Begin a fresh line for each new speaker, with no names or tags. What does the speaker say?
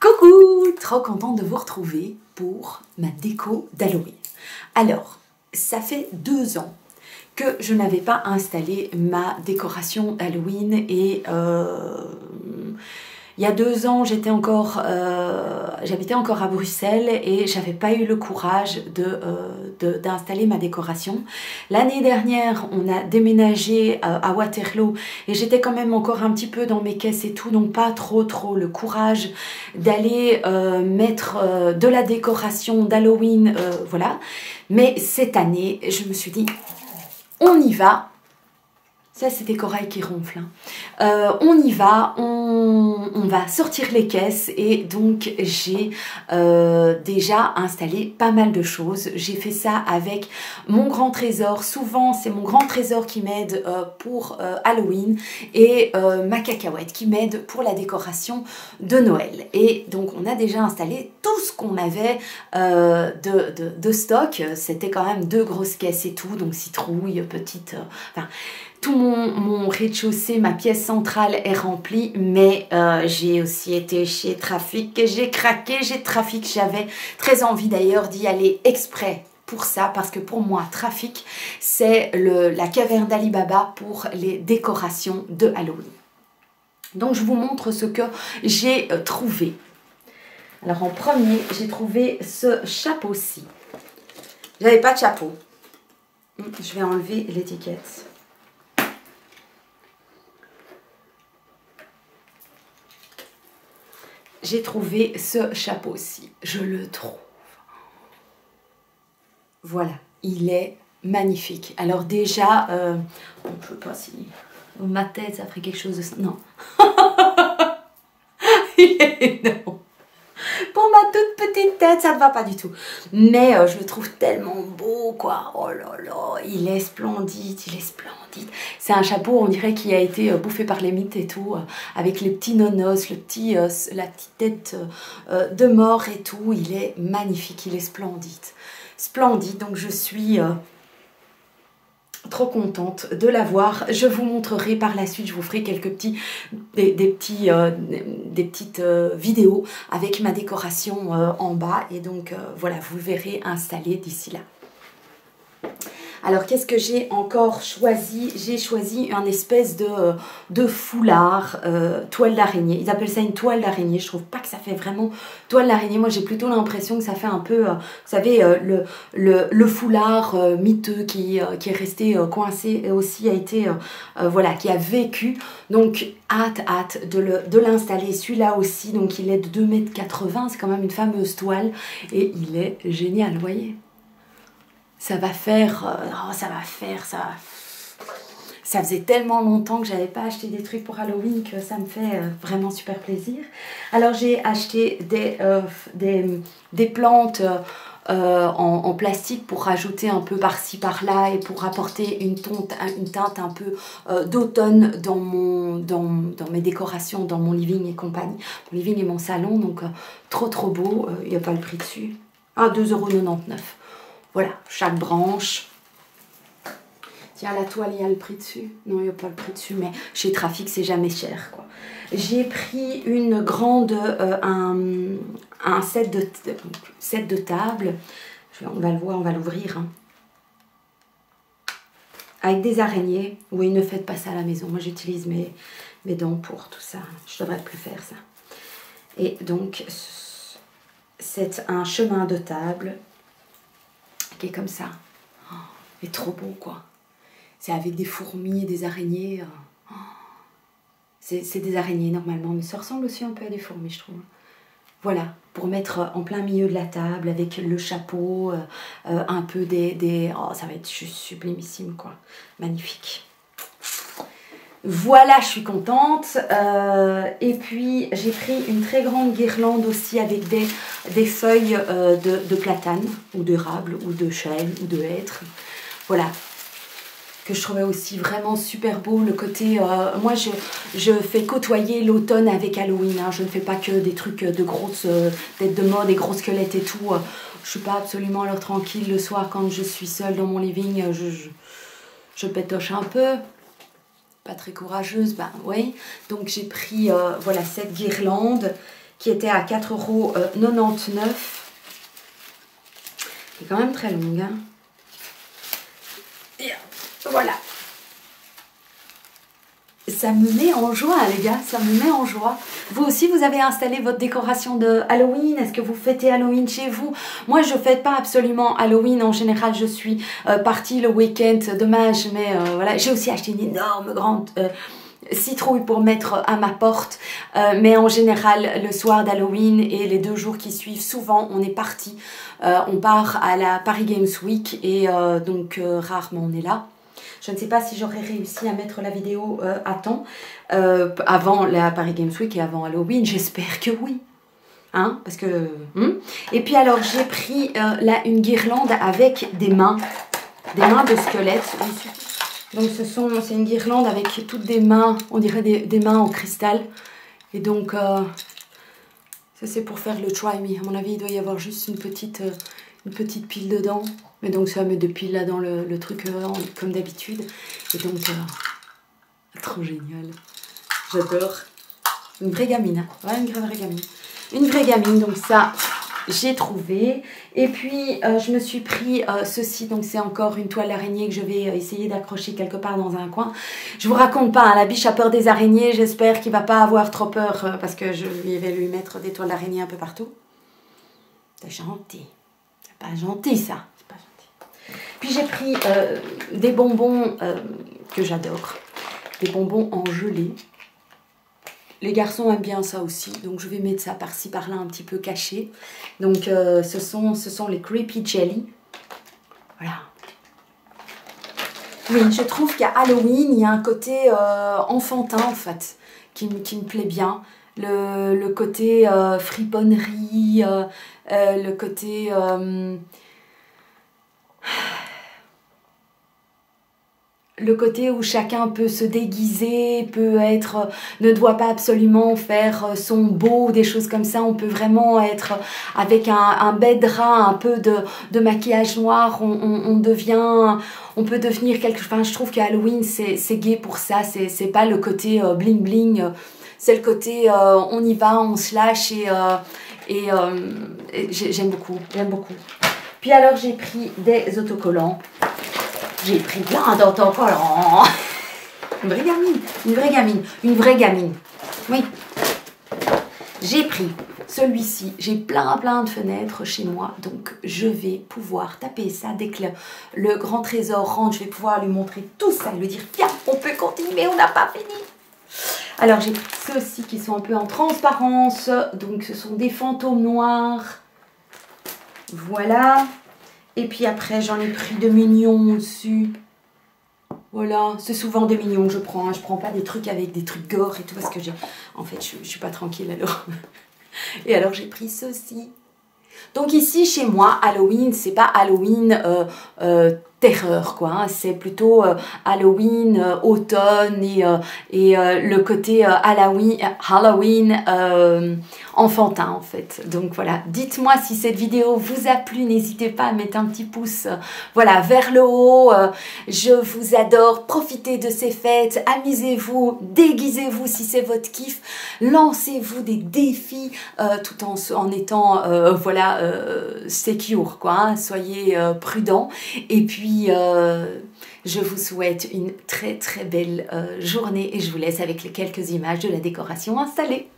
Coucou, trop contente de vous retrouver pour ma déco d'Halloween. Alors, ça fait 2 ans que je n'avais pas installé ma décoration Halloween et il y a 2 ans, j'habitais encore à Bruxelles et j'avais pas eu le courage d'installer ma décoration. L'année dernière, on a déménagé à Waterloo et j'étais quand même encore un petit peu dans mes caisses et tout, donc pas trop le courage d'aller mettre de la décoration d'Halloween, voilà. Mais cette année, je me suis dit, on y va. Ça, c'est des corails qui ronflent. Hein. On y va, on va sortir les caisses et donc j'ai déjà installé pas mal de choses. J'ai fait ça avec mon grand trésor. Souvent, c'est mon grand trésor qui m'aide pour Halloween et ma cacahuète qui m'aide pour la décoration de Noël. Et donc, on a déjà installé tout ce qu'on avait de stock. C'était quand même 2 grosses caisses et tout, donc citrouille, petite... enfin, tout mon rez-de-chaussée, ma pièce centrale est remplie, mais j'ai aussi été chez Trafic et j'ai craqué chez Trafic. J'avais très envie d'ailleurs d'y aller exprès pour ça, parce que pour moi, Trafic, c'est la caverne d'Ali Baba pour les décorations de Halloween. Donc, je vous montre ce que j'ai trouvé. Alors, en premier, j'ai trouvé ce chapeau-ci. J'avais pas de chapeau. Je vais enlever l'étiquette. J'ai trouvé ce chapeau-ci. Je le trouve. Voilà, il est magnifique. Alors déjà, je ne sais pas si ma tête, ça ferait quelque chose de... Non. Il est énorme. Pour ma toute petite tête, ça ne va pas du tout. Mais je le trouve tellement beau, quoi. Oh là là, il est splendide, il est splendide. C'est un chapeau, on dirait, qui a été bouffé par les mythes et tout, avec les petits nonos, la petite tête de mort et tout. Il est magnifique, il est splendide. Splendide, donc je suis... trop contente de l'avoir. Je vous montrerai par la suite, je vous ferai quelques des petites vidéos avec ma décoration en bas et donc voilà, vous le verrez installé d'ici là. Alors, qu'est-ce que j'ai encore choisi? J'ai choisi un espèce de foulard, toile d'araignée. Ils appellent ça une toile d'araignée. Je trouve pas que ça fait vraiment toile d'araignée. Moi, j'ai plutôt l'impression que ça fait un peu, vous savez, le foulard miteux qui est resté coincé et aussi a été, voilà, qui a vécu. Donc, hâte de l'installer. Celui-là aussi, donc il est de 2,80 m. C'est quand même une fameuse toile et il est génial, vous voyez. Ça faisait tellement longtemps que j'avais pas acheté des trucs pour Halloween que ça me fait vraiment super plaisir. Alors j'ai acheté des plantes en plastique pour rajouter un peu par-ci par-là et pour apporter une teinte un peu d'automne dans mes décorations, dans mon living et compagnie. Mon living et mon salon, donc trop beau. Il n'y a pas le prix dessus. Ah, 2,99 €. Voilà, chaque branche. Tiens, la toile, il y a le prix dessus. Non, il n'y a pas le prix dessus, mais chez Trafic, c'est jamais cher, quoi. J'ai pris une grande, un set de table. On va le voir, on va l'ouvrir. Hein. Avec des araignées. Oui, ne faites pas ça à la maison. Moi, j'utilise mes dents pour tout ça. Je devrais plus faire ça. Et donc, c'est un chemin de table qui est comme ça. Oh, il est trop beau, quoi. C'est avec des fourmis et des araignées. Oh. C'est des araignées, normalement, mais ça ressemble aussi un peu à des fourmis, je trouve. Voilà, pour mettre en plein milieu de la table, avec le chapeau, un peu Oh, ça va être juste sublimissime, quoi. Magnifique. Voilà, je suis contente. Et puis, j'ai pris une très grande guirlande aussi avec des feuilles de platane, ou d'érable, ou de chêne, ou de hêtre. Voilà, que je trouvais aussi vraiment super beau. Le côté... moi, je fais côtoyer l'automne avec Halloween. Hein. Je ne fais pas que des trucs de grosses têtes de mort, des gros squelettes et tout. Je suis pas absolument alors tranquille le soir quand je suis seule dans mon living. Je pétoche un peu. Pas très courageuse, ben oui. Donc j'ai pris voilà cette guirlande qui était à 4,99 €. C'est quand même très longue. Hein. Et voilà. Ça me met en joie, les gars, ça me met en joie. Vous aussi, vous avez installé votre décoration de Halloween? Est-ce que vous fêtez Halloween chez vous? Moi, je ne fête pas absolument Halloween. En général, je suis partie le week-end, dommage, mais voilà. J'ai aussi acheté une énorme grande citrouille pour mettre à ma porte. Mais en général, le soir d'Halloween et les 2 jours qui suivent, souvent, on est parti. On part à la Paris Games Week et donc rarement on est là. Je ne sais pas si j'aurais réussi à mettre la vidéo à temps avant la Paris Games Week et avant Halloween. J'espère que oui. Hein, parce que... Et puis alors, j'ai pris là une guirlande avec des mains de squelettes. Donc c'est une guirlande avec toutes des mains, on dirait des mains en cristal. Et donc, ça c'est pour faire le try me. À mon avis, il doit y avoir juste une petite pile dedans. Mais donc ça va mettre 2 piles là dans le truc comme d'habitude. Et donc, trop génial. J'adore. Une vraie gamine. Hein. Ouais, une vraie gamine. Une vraie gamine, donc ça, j'ai trouvé. Et puis, je me suis pris ceci. Donc c'est encore une toile d'araignée que je vais essayer d'accrocher quelque part dans un coin. Je vous raconte pas, hein, la biche a peur des araignées. J'espère qu'il va pas avoir trop peur parce que je vais lui mettre des toiles d'araignée un peu partout. C'est gentil. C'est pas gentil, ça. Puis j'ai pris des bonbons que j'adore, des bonbons en gelée. Les garçons aiment bien ça aussi, donc je vais mettre ça par-ci par-là un petit peu caché. Donc ce sont les Creepy Jelly. Voilà. Oui, je trouve qu'à Halloween, il y a un côté enfantin en fait, qui me plaît bien. Le côté friponnerie, le côté... le côté où chacun peut se déguiser, ne doit pas absolument faire son beau, des choses comme ça. On peut vraiment être avec un bel drap, un peu de maquillage noir. On peut devenir quelque chose. Enfin, je trouve qu'Halloween, c'est gai pour ça. C'est pas le côté bling bling. C'est le côté on y va, on se lâche et j'aime beaucoup, j'aime beaucoup. Puis alors, j'ai pris des autocollants. J'ai pris plein d'autocollants. Une vraie gamine, une vraie gamine, une vraie gamine. Oui. J'ai pris celui-ci. J'ai plein de fenêtres chez moi. Donc, je vais pouvoir taper ça dès que le grand trésor rentre. Je vais pouvoir lui montrer tout ça et lui dire, tiens, on peut continuer, on n'a pas fini. Alors, j'ai pris ceux-ci qui sont un peu en transparence. Donc, ce sont des fantômes noirs. Voilà. Et puis après, j'en ai pris de mignons dessus. Voilà, c'est souvent des mignons que je prends. Hein. Je prends pas des trucs avec des trucs gore et tout parce que en fait, je suis pas tranquille alors. Et alors, j'ai pris ceci. Donc ici, chez moi, Halloween, c'est pas Halloween terreur, quoi. Hein. C'est plutôt Halloween, automne et le côté Halloween enfantin, en fait. Donc voilà, dites-moi si cette vidéo vous a plu. N'hésitez pas à mettre un petit pouce voilà, vers le haut. Je vous adore. Profitez de ces fêtes. Amusez-vous. Déguisez-vous si c'est votre kiff. Lancez-vous des défis tout en étant voilà, secure, quoi. Hein. Soyez prudents. Et puis, je vous souhaite une très belle journée et je vous laisse avec les quelques images de la décoration installée.